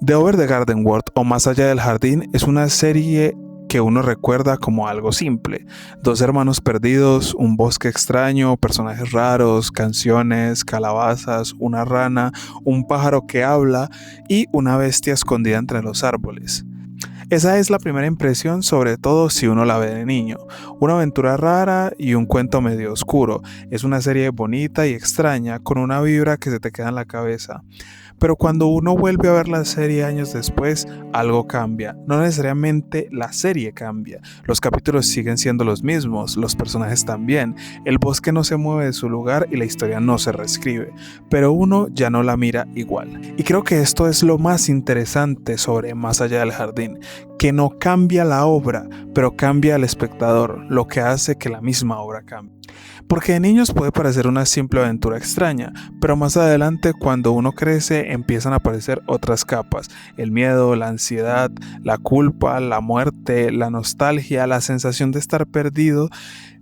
The Over the Garden World o Más allá del jardín es una serie que uno recuerda como algo simple. Dos hermanos perdidos, un bosque extraño, personajes raros, canciones, calabazas, una rana, un pájaro que habla y una bestia escondida entre los árboles. Esa es la primera impresión, sobre todo si uno la ve de niño. Una aventura rara y un cuento medio oscuro. Es una serie bonita y extraña, con una vibra que se te queda en la cabeza. Pero cuando uno vuelve a ver la serie años después, algo cambia. No necesariamente la serie cambia. Los capítulos siguen siendo los mismos, los personajes también. El bosque no se mueve de su lugar y la historia no se reescribe. Pero uno ya no la mira igual. Y creo que esto es lo más interesante sobre Más allá del jardín. Que no cambia la obra, pero cambia al espectador, lo que hace que la misma obra cambie. Porque de niños puede parecer una simple aventura extraña, pero más adelante cuando uno crece empiezan a aparecer otras capas, el miedo, la ansiedad, la culpa, la muerte, la nostalgia, la sensación de estar perdido,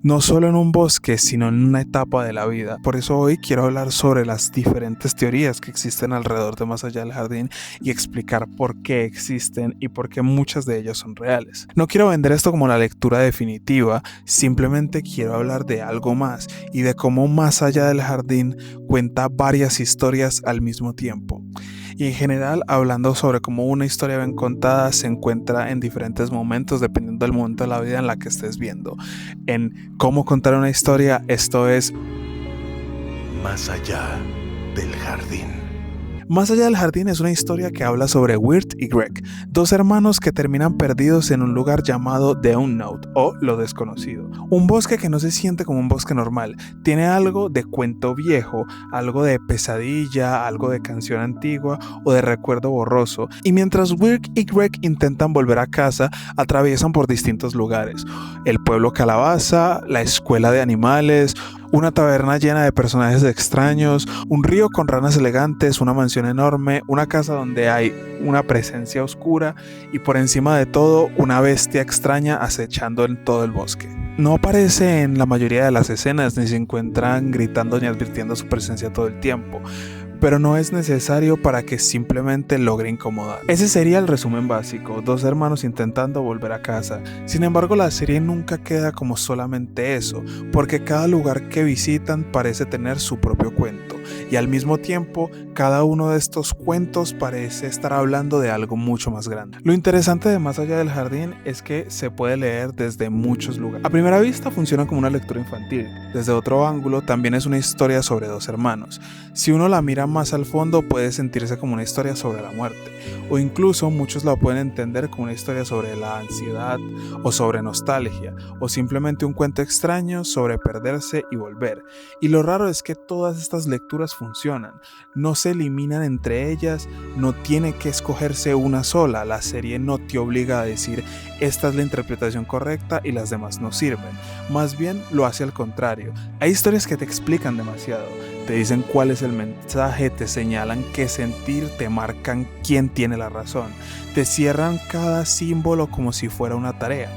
no solo en un bosque, sino en una etapa de la vida. Por eso hoy quiero hablar sobre las diferentes teorías que existen alrededor de Más allá del jardín y explicar por qué existen y por qué muchas de ellas son reales. No quiero vender esto como la lectura definitiva, simplemente quiero hablar de algo más y de cómo Más allá del jardín cuenta varias historias al mismo tiempo. Y en general hablando sobre cómo una historia bien contada se encuentra en diferentes momentos dependiendo del momento de la vida en la que estés viendo. En cómo contar una historia, esto es Más allá del jardín. Más allá del jardín es una historia que habla sobre Wirt y Greg, dos hermanos que terminan perdidos en un lugar llamado The Unknown o lo desconocido. Un bosque que no se siente como un bosque normal, tiene algo de cuento viejo, algo de pesadilla, algo de canción antigua o de recuerdo borroso. Y mientras Wirt y Greg intentan volver a casa, atraviesan por distintos lugares. El pueblo Calabaza, la escuela de animales, una taberna llena de personajes extraños, un río con ranas elegantes, una mansión enorme, una casa donde hay una presencia oscura y por encima de todo una bestia extraña acechando en todo el bosque. No aparece en la mayoría de las escenas ni se encuentran gritando ni advirtiendo su presencia todo el tiempo, pero no es necesario para que simplemente logre incomodar. Ese sería el resumen básico, dos hermanos intentando volver a casa. Sin embargo, la serie nunca queda como solamente eso, porque cada lugar que visitan parece tener su propio cuento, y al mismo tiempo, cada uno de estos cuentos parece estar hablando de algo mucho más grande. Lo interesante de Más allá del jardín es que se puede leer desde muchos lugares. A primera vista funciona como una lectura infantil, desde otro ángulo también es una historia sobre dos hermanos. Si uno la mira más al fondo puede sentirse como una historia sobre la muerte, o incluso muchos la pueden entender como una historia sobre la ansiedad o sobre nostalgia, o simplemente un cuento extraño sobre perderse y volver. Y lo raro es que todas estas lecturas funcionan, no se eliminan entre ellas, no tiene que escogerse una sola, la serie no te obliga a decir esta es la interpretación correcta y las demás no sirven, más bien lo hace al contrario. Hay historias que te explican demasiado, te dicen cuál es el mensaje, te señalan qué sentir, te marcan quién tiene la razón, te cierran cada símbolo como si fuera una tarea.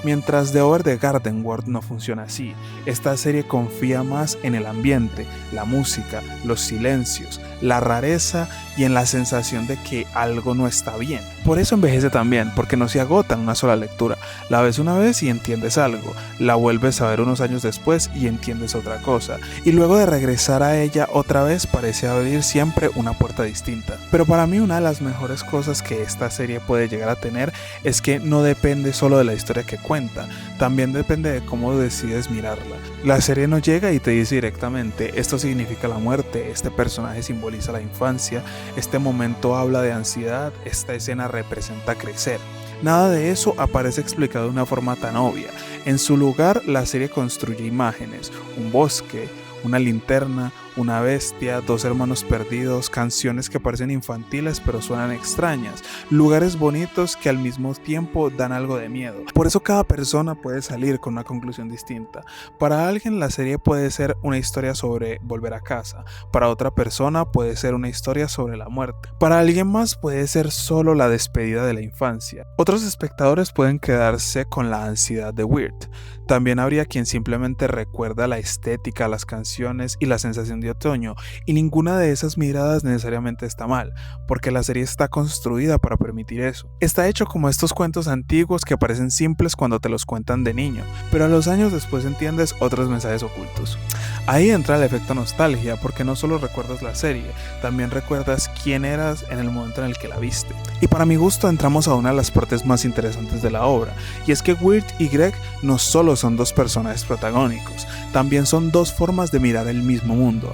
Mientras The Over the Garden World no funciona así, esta serie confía más en el ambiente, la música, los silencios, la rareza y en la sensación de que algo no está bien. Por eso envejece también, porque no se agota en una sola lectura. La ves una vez y entiendes algo, la vuelves a ver unos años después y entiendes otra cosa, y luego de regresar a ella otra vez parece abrir siempre una puerta distinta. Pero para mí una de las mejores cosas que esta serie puede llegar a tener es que no depende solo de la historia que cuenta, también depende de cómo decides mirarla. La serie no llega y te dice directamente, esto significa la muerte, este personaje simboliza la infancia, este momento habla de ansiedad, esta escena representa crecer. Nada de eso aparece explicado de una forma tan obvia. En su lugar, la serie construye imágenes, un bosque, una linterna, una bestia, dos hermanos perdidos, canciones que parecen infantiles pero suenan extrañas, lugares bonitos que al mismo tiempo dan algo de miedo. Por eso cada persona puede salir con una conclusión distinta. Para alguien la serie puede ser una historia sobre volver a casa, para otra persona puede ser una historia sobre la muerte, para alguien más puede ser solo la despedida de la infancia. Otros espectadores pueden quedarse con la ansiedad de Wirt. También habría quien simplemente recuerda la estética, las canciones canciones y la sensación de otoño, y ninguna de esas miradas necesariamente está mal, porque la serie está construida para permitir eso. Está hecho como estos cuentos antiguos que parecen simples cuando te los cuentan de niño, pero a los años después entiendes otros mensajes ocultos. Ahí entra el efecto nostalgia, porque no solo recuerdas la serie, también recuerdas quién eras en el momento en el que la viste. Y para mi gusto entramos a una de las partes más interesantes de la obra, y es que Wirt y Greg no solo son dos personajes protagónicos, también son dos formas de mirar el mismo mundo.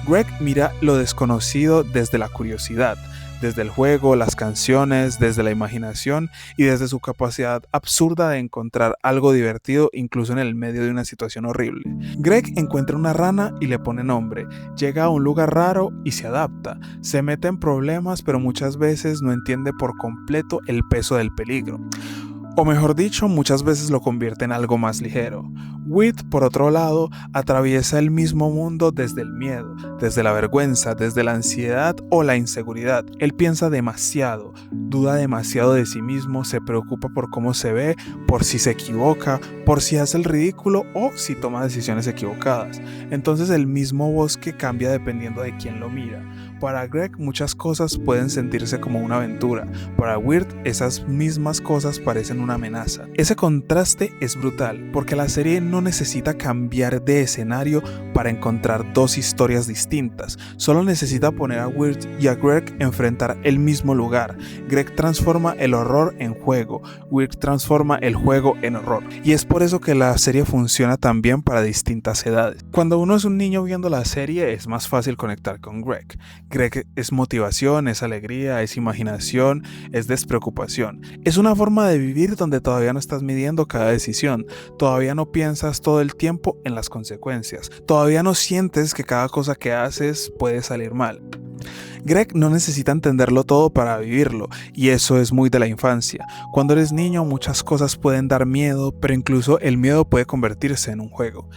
Greg mira lo desconocido desde la curiosidad, desde el juego, las canciones, desde la imaginación y desde su capacidad absurda de encontrar algo divertido incluso en el medio de una situación horrible. Greg encuentra una rana y le pone nombre, llega a un lugar raro y se adapta, se mete en problemas pero muchas veces no entiende por completo el peso del peligro. O mejor dicho, muchas veces lo convierte en algo más ligero. Wirt, por otro lado, atraviesa el mismo mundo desde el miedo, desde la vergüenza, desde la ansiedad o la inseguridad. Él piensa demasiado, duda demasiado de sí mismo, se preocupa por cómo se ve, por si se equivoca, por si hace el ridículo o si toma decisiones equivocadas. Entonces el mismo bosque cambia dependiendo de quién lo mira. Para Greg muchas cosas pueden sentirse como una aventura, para Wirt esas mismas cosas parecen una amenaza. Ese contraste es brutal, porque la serie no necesita cambiar de escenario para encontrar dos historias distintas, solo necesita poner a Wirt y a Greg enfrentar el mismo lugar. Greg transforma el horror en juego, Wirt transforma el juego en horror, y es por eso que la serie funciona tan bien para distintas edades. Cuando uno es un niño viendo la serie es más fácil conectar con Greg. Greg es motivación, es alegría, es imaginación, es despreocupación. Es una forma de vivir donde todavía no estás midiendo cada decisión, todavía no piensas todo el tiempo en las consecuencias, todavía no sientes que cada cosa que haces puede salir mal. Greg no necesita entenderlo todo para vivirlo, y eso es muy de la infancia. Cuando eres niño muchas cosas pueden dar miedo, pero incluso el miedo puede convertirse en un juego.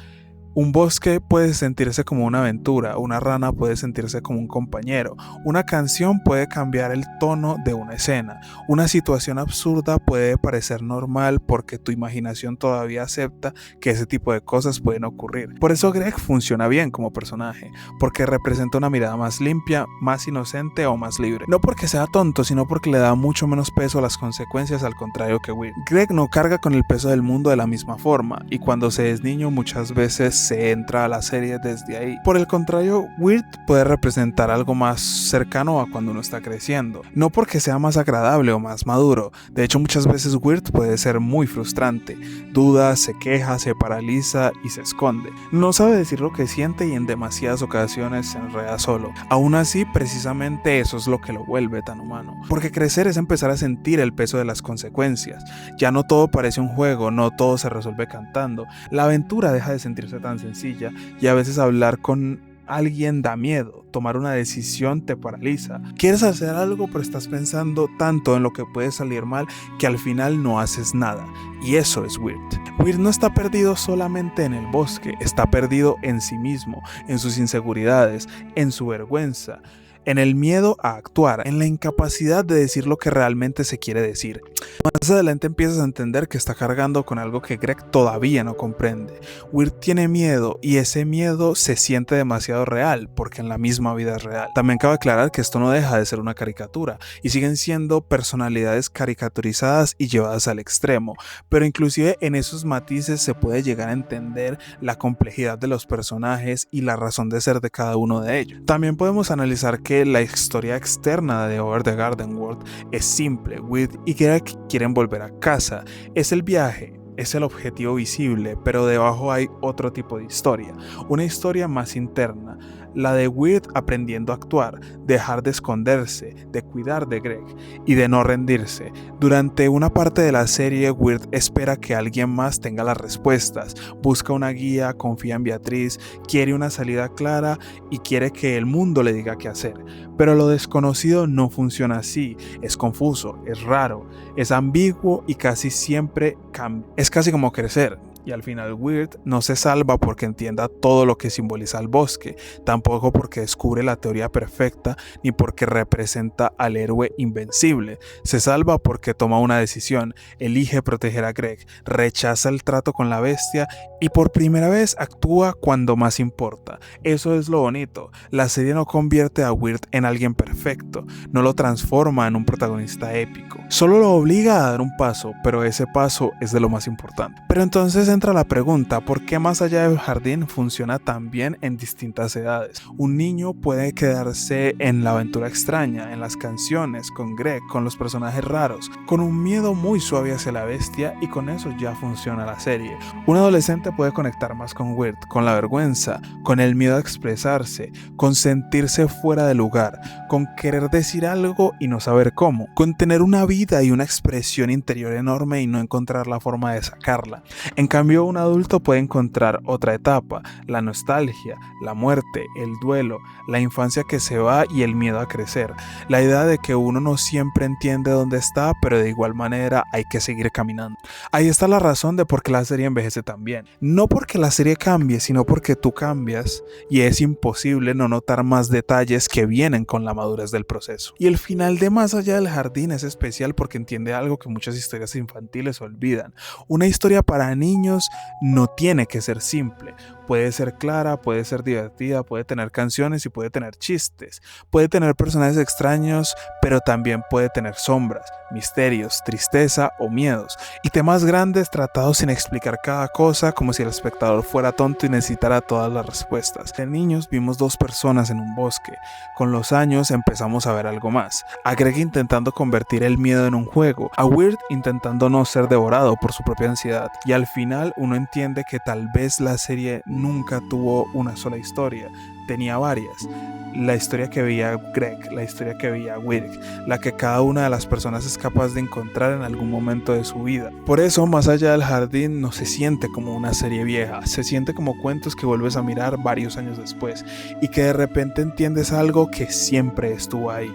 Un bosque puede sentirse como una aventura, una rana puede sentirse como un compañero, una canción puede cambiar el tono de una escena, una situación absurda puede parecer normal porque tu imaginación todavía acepta que ese tipo de cosas pueden ocurrir. Por eso Greg funciona bien como personaje, porque representa una mirada más limpia, más inocente o más libre. No porque sea tonto, sino porque le da mucho menos peso a las consecuencias, al contrario que Wirt. Greg no carga con el peso del mundo de la misma forma, y cuando se es niño muchas veces se entra a la serie desde ahí. Por el contrario, Wirt puede representar algo más cercano a cuando uno está creciendo, no porque sea más agradable o más maduro. De hecho, muchas veces Wirt puede ser muy frustrante, duda, se queja, se paraliza y se esconde. No sabe decir lo que siente y en demasiadas ocasiones se enreda solo. Aún así, precisamente eso es lo que lo vuelve tan humano, porque crecer es empezar a sentir el peso de las consecuencias. Ya no todo parece un juego, no todo se resuelve cantando. La aventura deja de sentirse tan sencilla, y a veces hablar con alguien da miedo, tomar una decisión te paraliza. Quieres hacer algo pero estás pensando tanto en lo que puede salir mal que al final no haces nada, y eso es Wirt. Wirt no está perdido solamente en el bosque, está perdido en sí mismo, en sus inseguridades, en su vergüenza, en el miedo a actuar, en la incapacidad de decir lo que realmente se quiere decir. Más adelante empiezas a entender que está cargando con algo que Greg todavía no comprende. Wirt tiene miedo, y ese miedo se siente demasiado real, porque en la misma vida es real. También cabe aclarar que esto no deja de ser una caricatura, y siguen siendo personalidades caricaturizadas y llevadas al extremo, pero inclusive en esos matices se puede llegar a entender la complejidad de los personajes y la razón de ser de cada uno de ellos. También podemos analizar que la historia externa de Over the Garden World es simple. Wirt y Greg quieren volver a casa, es el viaje, es el objetivo visible, pero debajo hay otro tipo de historia, una historia más interna, la de Wirt aprendiendo a actuar, dejar de esconderse, de cuidar de Greg y de no rendirse. Durante una parte de la serie, Wirt espera que alguien más tenga las respuestas, busca una guía, confía en Beatriz, quiere una salida clara y quiere que el mundo le diga qué hacer. Pero lo desconocido no funciona así, es confuso, es raro, es ambiguo y casi siempre cambia. Es casi como crecer. Y al final Weird no se salva porque entienda todo lo que simboliza el bosque, tampoco porque descubre la teoría perfecta ni porque representa al héroe invencible. Se salva porque toma una decisión, elige proteger a Greg, rechaza el trato con la bestia y por primera vez actúa cuando más importa. Eso es lo bonito. La serie no convierte a Weird en alguien perfecto, no lo transforma en un protagonista épico. Solo lo obliga a dar un paso, pero ese paso es de lo más importante. Pero entonces entra la pregunta, ¿por qué Más allá del jardín funciona tan bien en distintas edades? Un niño puede quedarse en la aventura extraña, en las canciones, con Greg, con los personajes raros, con un miedo muy suave hacia la bestia y con eso ya funciona la serie. Un adolescente puede conectar más con Weird, con la vergüenza, con el miedo a expresarse, con sentirse fuera de lugar, con querer decir algo y no saber cómo, con tener una vida y una expresión interior enorme y no encontrar la forma de sacarla. En cambio, un adulto puede encontrar otra etapa, la nostalgia, la muerte, el duelo, la infancia que se va y el miedo a crecer. La idea de que uno no siempre entiende dónde está, pero de igual manera hay que seguir caminando. Ahí está la razón de por qué la serie envejece tan bien. No porque la serie cambie, sino porque tú cambias y es imposible no notar más detalles que vienen con la madurez del proceso. Y el final de Más allá del jardín es especial porque entiende algo que muchas historias infantiles olvidan. Una historia para niños no tiene que ser simple. Puede ser clara, puede ser divertida, puede tener canciones y puede tener chistes. Puede tener personajes extraños, pero también puede tener sombras, misterios, tristeza o miedos. Y temas grandes tratados sin explicar cada cosa como si el espectador fuera tonto y necesitara todas las respuestas. De niños vimos dos personas en un bosque. Con los años empezamos a ver algo más. A Greg intentando convertir el miedo en un juego. A Weird intentando no ser devorado por su propia ansiedad. Y al final uno entiende que tal vez la serie nunca tuvo una sola historia, tenía varias. La historia que veía Greg, la historia que veía Weird, la que cada una de las personas es capaz de encontrar en algún momento de su vida. Por eso, Más allá del jardín no se siente como una serie vieja, se siente como cuentos que vuelves a mirar varios años después y que de repente entiendes algo que siempre estuvo ahí,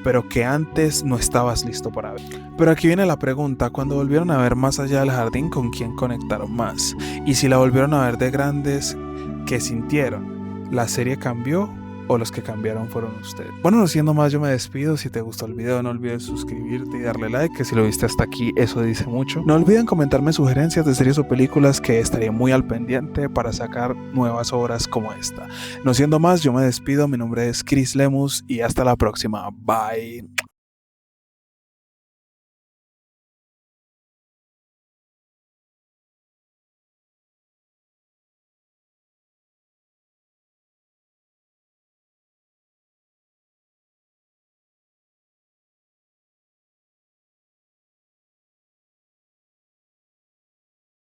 pero que antes no estabas listo para ver. Pero aquí viene la pregunta, cuando volvieron a ver Más allá del jardín, ¿con quién conectaron más? Y si la volvieron a ver de grandes, ¿qué sintieron? ¿La serie cambió o los que cambiaron fueron ustedes? Bueno, no siendo más, yo me despido. Si te gustó el video, no olvides suscribirte y darle like, que si lo viste hasta aquí, eso dice mucho. No olviden comentarme sugerencias de series o películas, que estaré muy al pendiente para sacar nuevas obras como esta. No siendo más, yo me despido. Mi nombre es Chris Lemus y hasta la próxima. Bye.